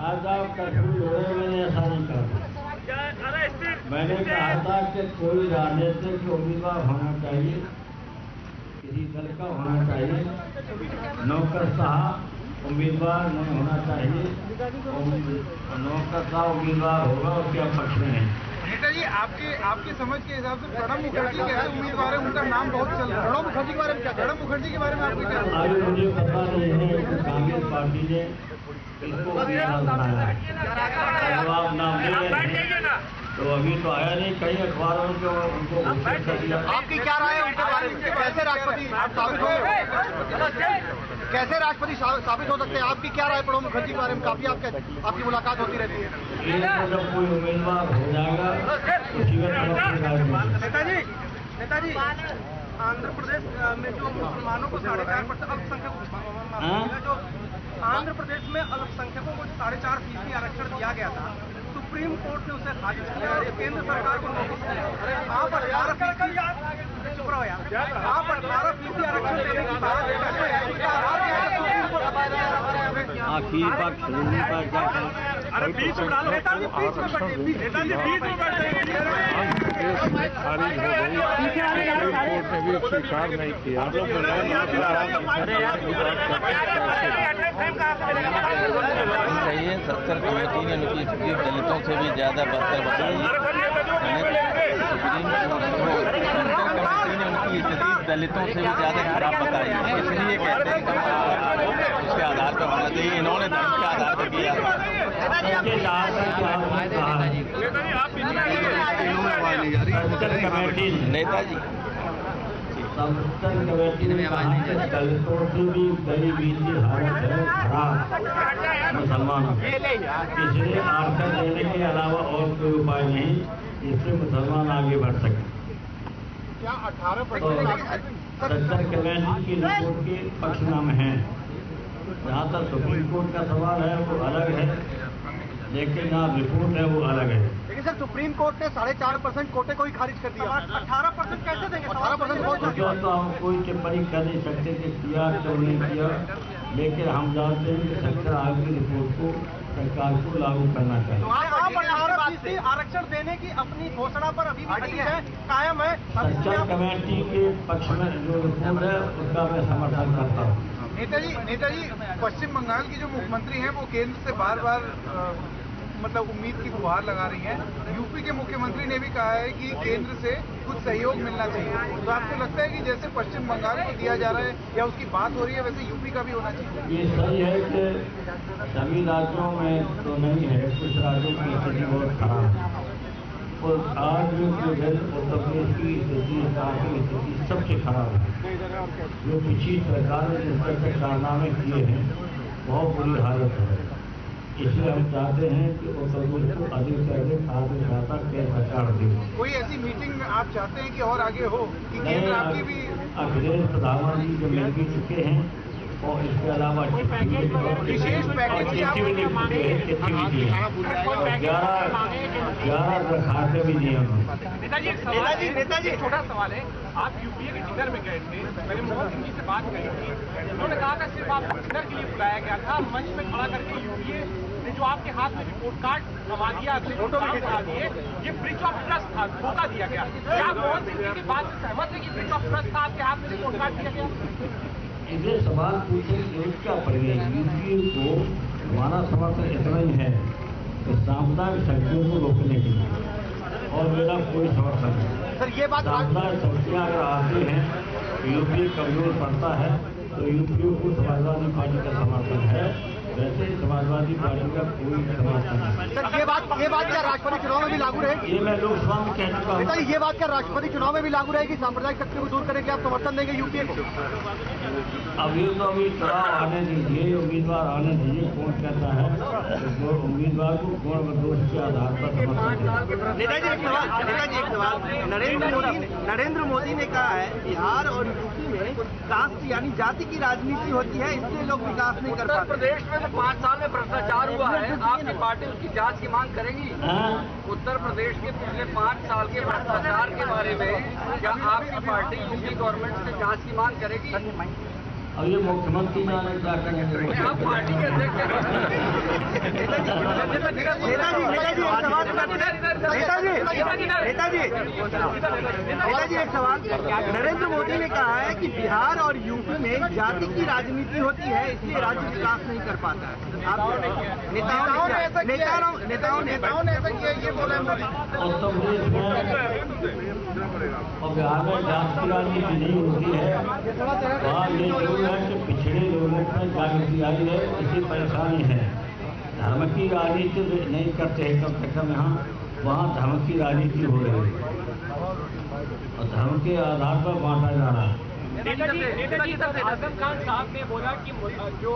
आज आप कर्फ्यू हो रहे, मैंने ऐसा नहीं कहा। मैंने कहा था कि कोई राजनीतिक उम्मीदवार होना चाहिए, किसी दल का होना चाहिए, नौकरशाह उम्मीदवार नहीं होना चाहिए। नौकरशाह उम्मीदवार होगा उसके अपक्ष में नहीं। नेताजी, आपकी समझ के हिसाब से प्रणब मुखर्जी कैसे उम्मीदवार है? उनका नाम बहुत चल रहा है। प्रणब मुखर्जी के बारे में क्या? प्रणब मुखर्जी के बारे में आपकी क्या? अभी मुझे पता नहीं है कि कांग्रेस पार्टी ने इसको उम्मीदवार बनाया है। जब आप नाम ले रहे हैं तो अभी तो आया नहीं, कई अखबारों में उनको घोषित कर दिया। आपकी क्या राय है उनके बारे में? कैसे राष्ट्रपति साबित हो, कैसे राष्ट्रपति साबित हो सकते हैं? आपकी क्या राय प्रणब मुखर्जी के बारे में? काफी आपकी मुलाकात होती रहती है। जब कोई उम्मीदवार हो जाएगा उसी नेताजी, आंध्र प्रदेश में जो मुसलमानों को 4.5% अल्पसंख्यकों जो आंध्र प्रदेश में अल्पसंख्यकों को 4.5% आरक्षण दिया गया था, सुप्रीम कोर्ट ने उसे खारिज किया और केंद्र सरकार को नोटिस दिया। आप 18% आरक्षण देने की बात आखिर बात खारिज हो गई, सुप्रीम कोर्ट ने भी स्वीकार नहीं किया। चाहिए 70 कमेटी ने उनकी स्थिति दलितों से भी ज्यादा बेहतर बताई। सुप्रीम कोर्ट कमेटी ने उनकी स्थिति दलितों से भी ज्यादा खराब बताई, इसलिए कहते हैं कि उसके आधार पर होना चाहिए। इन्होंने धर्म के आधार पर किया। नेताजी संसद कमेटी ने कहा कि दलितों से भी गरीबी की हालत है खराब मुसलमानों, इसलिए आरक्षण देने के अलावा और कोई उपाय नहीं जिससे मुसलमान आगे बढ़ सके। क्या 18% संसद कमेटी की रिपोर्ट के पक्ष में है। जहाँ तक सुप्रीम कोर्ट का सवाल है वो अलग है, लेकिन जहाँ रिपोर्ट है वो अलग है। लेकिन सर सुप्रीम कोर्ट ने 4.5% कोटे को ही खारिज कर दिया। 18% कैसे देंगे? 18% बहुत तो हम कोई टिप्पणी कर नहीं सकते कि किया क्यों नहीं किया, लेकिन हम जानते हैं कि सरकार आयोग की रिपोर्ट को सरकार को लागू करना चाहिए। आप 18% आरक्षण देने की अपनी घोषणा पर अभी भी है, कायम है? संसद कमेटी के पक्ष में जो रिपोर्ट है उसका मैं समर्थन करता हूँ। नेताजी, पश्चिम बंगाल की जो मुख्यमंत्री हैं वो केंद्र से बार बार मतलब उम्मीद की गुहार लगा रही हैं। यूपी के मुख्यमंत्री ने भी कहा है कि केंद्र से कुछ सहयोग मिलना चाहिए। तो आपको लगता है कि जैसे पश्चिम बंगाल को दिया जा रहा है या उसकी बात हो रही है, वैसे यूपी का भी होना चाहिए? ये सही है कि सभी राज्यों में तो नहीं है, कुछ राज्यों की स्थिति बहुत खराब है और आज जो उत्तर प्रदेश की स्थिति, की स्थिति सबसे खराब है। जो पिछली सरकार ने जिस तरह से कारनामे किए हैं बहुत बुरी हालत है। इसलिए हम चाहते हैं कि उत्तर प्रदेश को अधिक से अधिक आगे ज्यादा के सरकार दे। कोई ऐसी मीटिंग आप चाहते हैं कि और आगे हो कि केंद्र आपकी भी? अखिलेश प्रधानमंत्री जो मिल भी चुके हैं और इसके अलावा विशेष पैकेज 11 दरखास्तें भी दिए उन्होंने। नेताजी छोटा सवाल है, आप यूपीए के डिनर में गए थे, मैंने मनमोहन सिंह जी से बात करी थी, उन्होंने कहा था सिर्फ आप डिनर के लिए बुलाया गया था, मंच में खड़ा करके यूपीए ने जो आपके हाथ में रिपोर्ट कार्ड थमा दिया, अगले फोटो भी दिखा दिए, ये ब्रिज ऑफ ट्रस्ट था, धोखा दिया गया। क्या आप मनमोहन सिंह जी की बात से सहमत है कि ब्रिज ऑफ ट्रस्ट था, आपके हाथ में रिपोर्ट कार्ड दिया गया? इसे सवाल पूछे क्या पड़ गया? यूपीए को हमारा समर्थन इतना ही है कि सामुदायिक शक्तियों को रोकने के लिए, और मेरा कोई समर्थन नहीं। सर ये बात सामुदायिक शक्तियाँ अगर आती हैं यूपीए कमजोर पड़ता है तो यूपीए को समाजवादी पार्टी का समर्थन है, वैसे समाजवादी पार्टी का कोई समर्थन नहीं। सर ये बात क्या राष्ट्रपति चुनाव में भी लागू रहेगी? ये मैं लोकसभा में कह चुका हूँ। ये बात क्या राष्ट्रपति चुनाव में भी लागू रहेगी? सांप्रदायिक शक्तियों को दूर करेंगे आप, समर्थन देंगे यूपीए को? अभी चुनाव आने दीजिए, उम्मीदवार आने दीजिए, कौन कहता है तो उम्मीदवार को कौन दोष के आधार पर समर्थन। नेताजी एक सवाल, नरेंद्र मोदी ने कहा है बिहार और यूपी में कास्ट यानी जाति की राजनीति होती है, इसलिए लोग विकास नहीं कर पाते। प्रदेश में 5 साल में भ्रष्टाचार हुआ है, आपकी पार्टी उसकी जांच की मांग करेगी? उत्तर प्रदेश के पिछले 5 साल के भ्रष्टाचार के बारे में क्या आपकी पार्टी यूपी गवर्नमेंट से जांच की मांग करेगी? अब ये मुख्यमंत्री जाने क्या करेंगे? आप पार्टी के अध्यक्ष नेताजी एक सवाल। नरेंद्र मोदी ने कहा है कि बिहार और यूपी में जाति की राजनीति होती है, इसलिए राज्य विकास नहीं कर पाता है। आप नेताओं ने ऐसा किया, ये बोला उत्तर प्रदेश में और बिहार में जाति की राजनीति नहीं होती है। वहाँ ये जरूर है कि पिछड़े लोगों में जागृति आई है, इसी परेशानी है। धर्म की राजनीति नहीं करते हैं कम से कम यहाँ, वहाँ धर्म की राजनीति हो रही है और धर्म के आधार पर बांटा जा रहा है। नेताजी आजम खान साहब ने बोला कि जो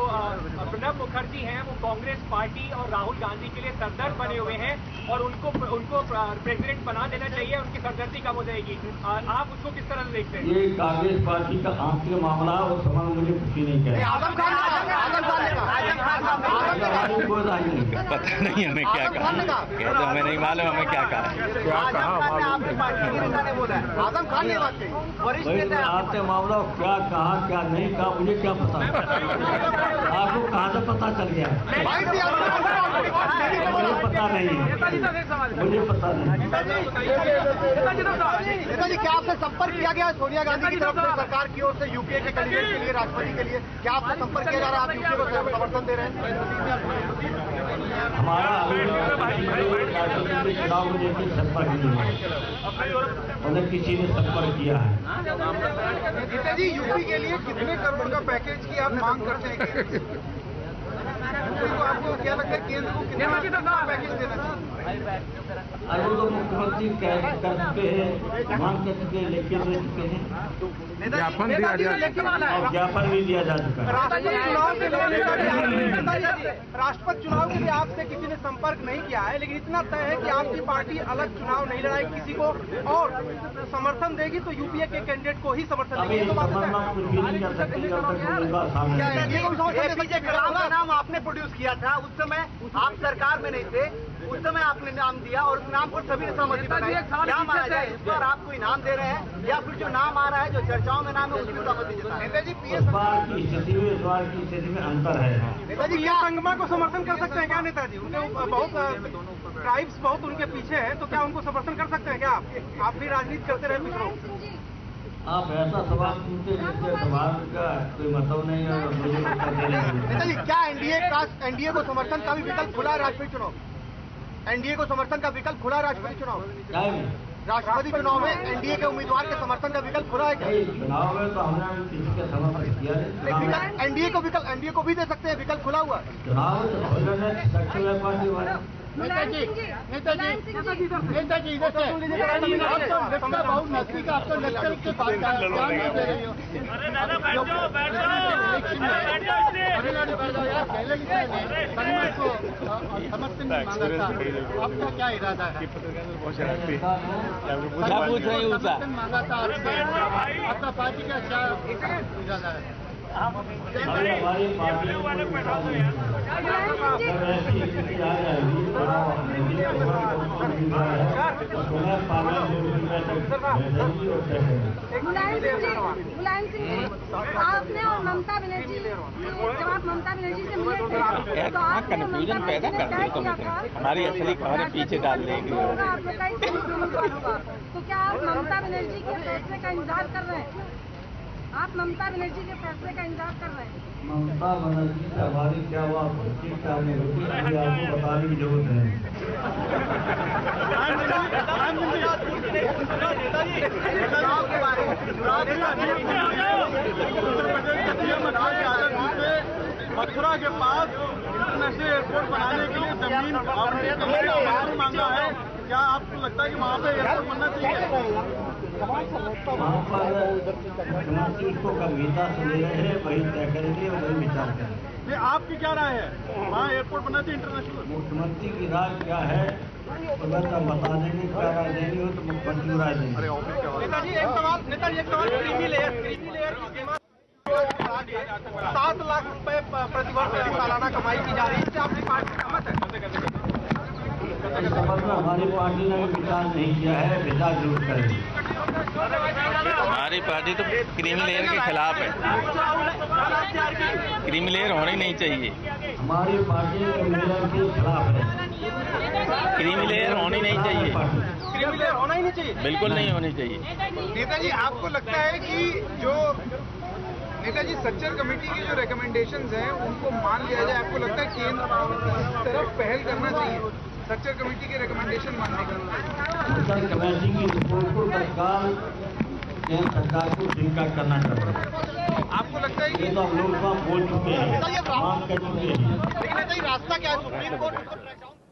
प्रणब मुखर्जी हैं वो कांग्रेस पार्टी और राहुल गांधी के लिए सरदर्द बने हुए हैं और उनको प्रेसिडेंट बना देना चाहिए, उनकी सरदर्दी कम हो जाएगी। आप उसको किस तरह से देखते हैं? ये कांग्रेस पार्टी का आंतरिक मामला है, वो सवाल मुझे खुशी नहीं कहे। पता नहीं हमें क्या कहा, कहते हमें नहीं मालूम हमें क्या कहा। आजम खान ने बात कही, वरिष्ठ नेता आंतरिक मामला क्या कहा क्या नहीं कहा मुझे क्या पता, आपको कहाँ से पता चल गया? मुझे पता नहीं, मुझे पता नहीं। नेताजी क्या आपसे संपर्क किया गया सोनिया गांधी की तरफ से, सरकार की ओर से यूपीए के कैंडिडेट के लिए, राष्ट्रपति के लिए क्या आपसे संपर्क किया जा रहा है? आप यूपीए को समर्थन दे रहे हैं? हमारा चुनाव को लेकर संपर्क नहीं है, उन्हें किसी ने संपर्क किया है। नेताजी यूपी के लिए कितने करोड़ का पैकेज की आप मांग करते हैं? तो आपको क्या लगता है केंद्र को कितना पैकेज देना चाहिए? अरे तो मुख्यमंत्री कह सकते हैं, मांग कर चुके हैं, लेके दे चुके हैं, ज्ञापन दिया जा चुका है और ज्ञापन भी दिया जा चुका है। राष्ट्रपति चुनाव के लिए आपसे किसी ने संपर्क नहीं किया है, लेकिन इतना तय है कि आपकी पार्टी अलग चुनाव नहीं लड़ाएगी किसी को और समर्थन देगी तो यूपीए के कैंडिडेट को ही समर्थन देगी। कुछ भी नहीं कर सकते जब तक कोई बात सामने नहीं एपीजे कलाम का नाम आपने प्रोड्यूस किया था, उस समय आप सरकार में नहीं थे, उस समय आपने नाम दिया और उस नाम पर सभी ने सहमति बनाई। क्या माना जाए, इस बार आपको इनाम दे रहे हैं या फिर जो नाम आ रहा है, जो चर्चाओं में नाम है, उसकी सहमति जताएं? नेताजी इस बार की स्थिति में इस बार की स्थिति में अंतर है। नेताजी क्या संगमा को समर्थन कर सकते हैं क्या? नेताजी उनके बहुत ट्राइब्स बहुत उनके पीछे हैं, तो क्या उनको समर्थन कर सकते हैं क्या? आप भी राजनीति करते रहे पिछड़ों। आप ऐसा सवाल पूछते जिसके सवाल का कोई मतलब नहीं है और मुझे उत्तर देने का। नेताजी क्या एनडीए को समर्थन का भी विकल्प खुला है राष्ट्रपति चुनाव? एनडीए को समर्थन का विकल्प खुला राष्ट्रपति चुनाव? राष्ट्रपति चुनाव में एनडीए के उम्मीदवार के समर्थन का विकल्प खुला है क्या? चुनाव में तो हमने किसी का समर्थन किया है। एनडीए को भी दे सकते हैं, विकल्प खुला हुआ है। चुनाव सक्सेसफुल पार्टी वाले नेताजी इधर से बहुत नजदीक आपको नक्सल के पास समर्थन मांगा था, आपका क्या इरादा है? समर्थन मांगा था आपसे, आपका पार्टी का क्या इरादा है? हमारी पार्टी मुलायम सिंह जी, आपने और ममता बनर्जी जब आप ममता बनर्जी से मिले थे तो आपने कन्फ्यूजन पैदा कर दी तुम, हमारी असली खबरें पीछे डाल देंगे। आप लोग का तो क्या आप ममता बनर्जी के फैसले का इंतजार कर रहे हैं? आप ममता बनर्जी के फैसले का इंतजार कर रहे हैं? ममता बनर्जी से हमारी क्या बातचीत करने होगी, अभी आपको बताने की जरूरत है। मथुरा के पास इंटरनेशनल एयरपोर्ट बनाने के लिए जमीन मांगा है, क्या आपको लगता है कि वहाँ पे एयरपोर्ट बनना चाहिए? वहाँ पर मुख्यमंत्री उसको गंभीरता से ले रहे हैं, वही तय करेंगे और वही विचार करेंगे। आपकी क्या राय है, वहाँ एयरपोर्ट बनना चाहिए इंटरनेशनल? मुख्यमंत्री की राय क्या है अगर तक बता देंगे, क्या राय देनी हो तो मुख्यमंत्री राय देंगे। नेताजी एक सवाल क्रीमी लेयर की कीमत 7 लाख रुपए प्रतिवर्ष सालाना कमाई की जा रही है, इससे आपकी पार्टी सहमत है? इस संबंध में हमारी पार्टी ने विचार नहीं किया है, विचार जरूर करेंगे। हमारी पार्टी तो क्रीमी लेयर के खिलाफ है, क्रीमी लेयर होनी नहीं चाहिए। हमारी पार्टी क्रिमिनल के खिलाफ है। क्रीमी लेयर होनी नहीं चाहिए, क्रीमी लेयर होना ही नहीं चाहिए, बिल्कुल नहीं होनी चाहिए। नेताजी, आपको लगता है कि जो नेताजी सच्चर कमेटी की जो रिकमेंडेशंस हैं उनको मान लिया जाए? आपको लगता है केंद्र इस तरफ पहल करना चाहिए सच्चर कमेटी के रिकमेंडेशन मानने का? सच्चर कमेटी की रिपोर्ट को तत्काल केंद्र सरकार को स्वीकार करना चाहिए। आपको लगता है ये कि तो हम लोग बोल चुके हैं, मांग कर चुके हैं। लेकिन रास्ता क्या है सुप्रीम कोर्ट